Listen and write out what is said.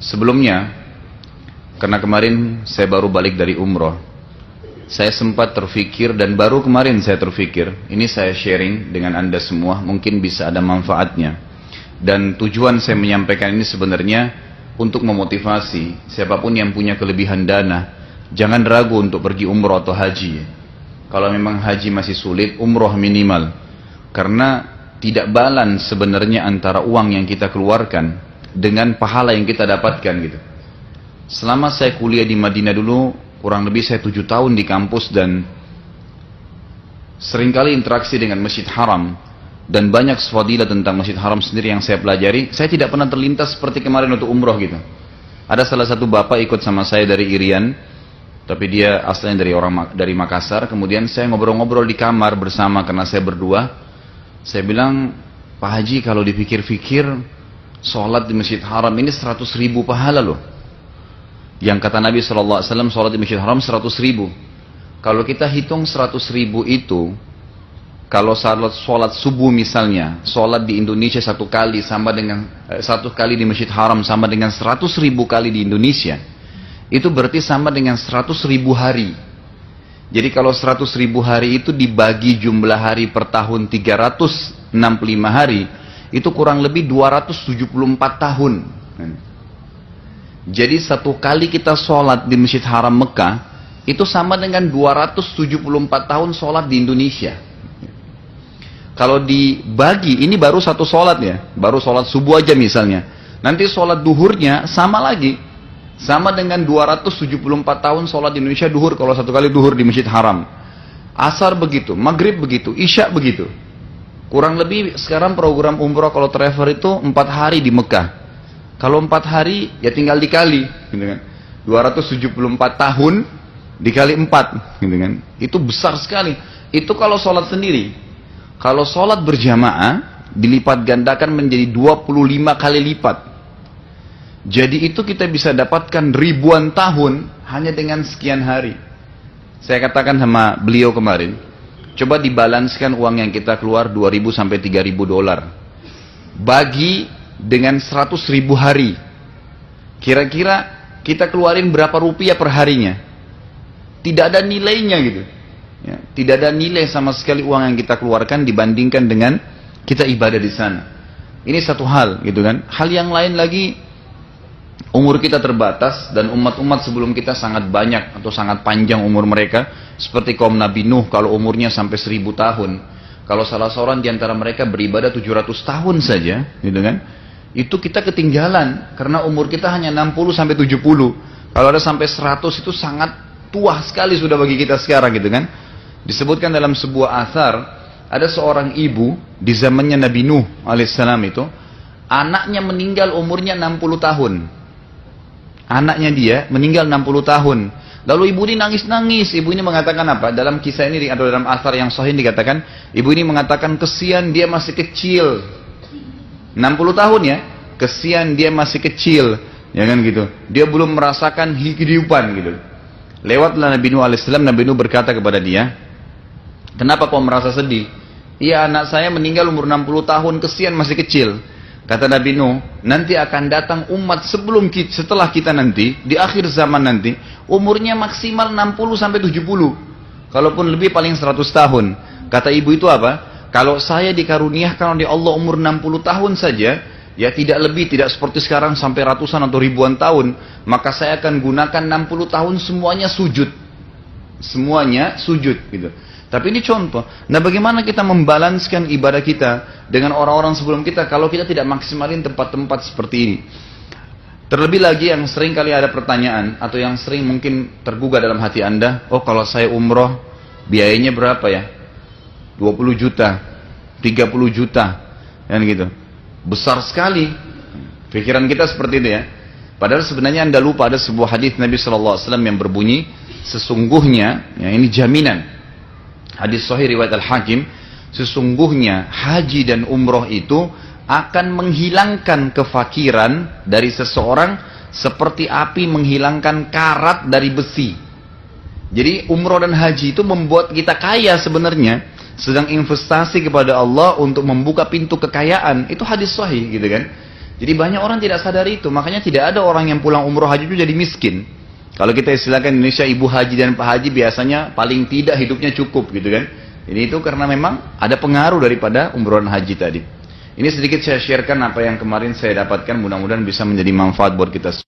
Sebelumnya, karena kemarin saya baru balik dari umroh, saya sempat terfikir dan baru kemarin saya terfikir, ini saya sharing dengan Anda semua, mungkin bisa ada manfaatnya. Dan tujuan saya menyampaikan ini sebenarnya untuk memotivasi siapapun yang punya kelebihan dana, jangan ragu untuk pergi umroh atau haji. Kalau memang haji masih sulit, umroh minimal. Karena tidak balance sebenarnya antara uang yang kita keluarkan dengan pahala yang kita dapatkan gitu. Selama saya kuliah di Madinah dulu, kurang lebih saya 7 tahun di kampus dan seringkali interaksi dengan Masjid Haram dan banyak fadilah tentang Masjid Haram sendiri yang saya pelajari. Saya tidak pernah terlintas seperti kemarin untuk umroh gitu. Ada salah satu bapak ikut sama saya dari Irian, tapi dia asalnya dari Makassar. Kemudian saya ngobrol-ngobrol di kamar bersama karena saya berdua. Saya bilang, Pak Haji, kalau dipikir-pikir sholat di Masjid Haram ini 100.000 pahala loh. Yang kata Nabi SAW, sholat di Masjid Haram 100.000. Kalau kita hitung 100.000 itu, kalau sholat subuh misalnya, sholat di Indonesia satu kali di Masjid Haram sama dengan 100.000 kali di Indonesia, itu berarti sama dengan 100.000 hari. Jadi kalau 100.000 hari itu dibagi jumlah hari per tahun 365 hari, itu kurang lebih 274 tahun. Jadi satu kali kita sholat di Masjid Haram Mekah, itu sama dengan 274 tahun sholat di Indonesia. Kalau dibagi, ini baru satu sholat ya, baru sholat subuh aja misalnya. Nanti sholat duhurnya sama lagi, sama dengan 274 tahun sholat di Indonesia duhur, kalau satu kali duhur di Masjid Haram. Asar begitu, maghrib begitu, isya begitu. Kurang lebih sekarang program umroh kalau travel itu 4 hari di Mekah. Kalau 4 hari ya tinggal dikali, gitu kan. 274 tahun dikali 4, gitu kan. Itu besar sekali. Itu kalau sholat sendiri. Kalau sholat berjamaah dilipat gandakan menjadi 25 kali lipat. Jadi itu kita bisa dapatkan ribuan tahun hanya dengan sekian hari. Saya katakan sama beliau kemarin, coba dibalanskan uang yang kita keluar 2.000 sampai 3.000 dolar. Bagi dengan 100.000 hari. Kira-kira kita keluarin berapa rupiah per harinya? Tidak ada nilainya gitu. Ya, tidak ada nilai sama sekali uang yang kita keluarkan dibandingkan dengan kita ibadah di sana. Ini satu hal gitu kan. Hal yang lain lagi, umur kita terbatas dan umat-umat sebelum kita sangat banyak atau sangat panjang umur mereka. Seperti kaum Nabi Nuh, kalau umurnya sampai 1.000 tahun. Kalau salah seorang di antara mereka beribadah 700 tahun saja, gitu kan? Itu kita ketinggalan karena umur kita hanya 60 sampai 70. Kalau ada sampai 100 itu sangat tua sekali sudah bagi kita sekarang, gitu kan? Disebutkan dalam sebuah athar, ada seorang ibu di zamannya Nabi Nuh alaihissalam itu, anaknya meninggal umurnya 60 tahun. Anaknya dia meninggal 60 tahun. Lalu ibu ini nangis-nangis. Ibu ini mengatakan apa? Dalam kisah ini atau dalam athar yang sahih dikatakan, ibu ini mengatakan kesian dia masih kecil. 60 tahun ya, kesian dia masih kecil. Ya kan gitu. Dia belum merasakan kehidupan gitu. Lewatlah Nabi Nuh alaihissalam, Nabi Nuh berkata kepada dia, kenapa kau merasa sedih? Iya, anak saya meninggal umur 60 tahun, kesian masih kecil. Kata Nabi Nuh, nanti akan datang umat setelah kita nanti, di akhir zaman nanti, umurnya maksimal 60 sampai 70. Kalaupun lebih paling 100 tahun. Kata ibu itu apa? Kalau saya dikaruniakan oleh Allah umur 60 tahun saja, ya tidak lebih, tidak seperti sekarang sampai ratusan atau ribuan tahun, maka saya akan gunakan 60 tahun semuanya sujud. Semuanya sujud gitu. Tapi ini contoh. Nah, bagaimana kita membalanskan ibadah kita dengan orang-orang sebelum kita kalau kita tidak maksimalin tempat-tempat seperti ini? Terlebih lagi yang sering kali ada pertanyaan atau yang sering mungkin tergugah dalam hati Anda, oh kalau saya umroh biayanya berapa ya? 20 juta, 30 juta, kan gitu. Besar sekali. Pikiran kita seperti itu ya. Padahal sebenarnya Anda lupa ada sebuah hadis Nabi SAW yang berbunyi, sesungguhnya, ya ini jaminan. Hadis sahih riwayat Al-Hakim, sesungguhnya haji dan umroh itu akan menghilangkan kefakiran dari seseorang seperti api menghilangkan karat dari besi. Jadi umroh dan haji itu membuat kita kaya sebenarnya, sedang investasi kepada Allah untuk membuka pintu kekayaan. Itu hadis sahih gitu kan. Jadi banyak orang tidak sadar itu, makanya tidak ada orang yang pulang umroh haji itu jadi miskin. Kalau kita istilahkan Indonesia, ibu haji dan pak haji biasanya paling tidak hidupnya cukup gitu kan. Ini itu karena memang ada pengaruh daripada umroh dan haji tadi. Ini sedikit saya sharekan apa yang kemarin saya dapatkan, mudah-mudahan bisa menjadi manfaat buat kita.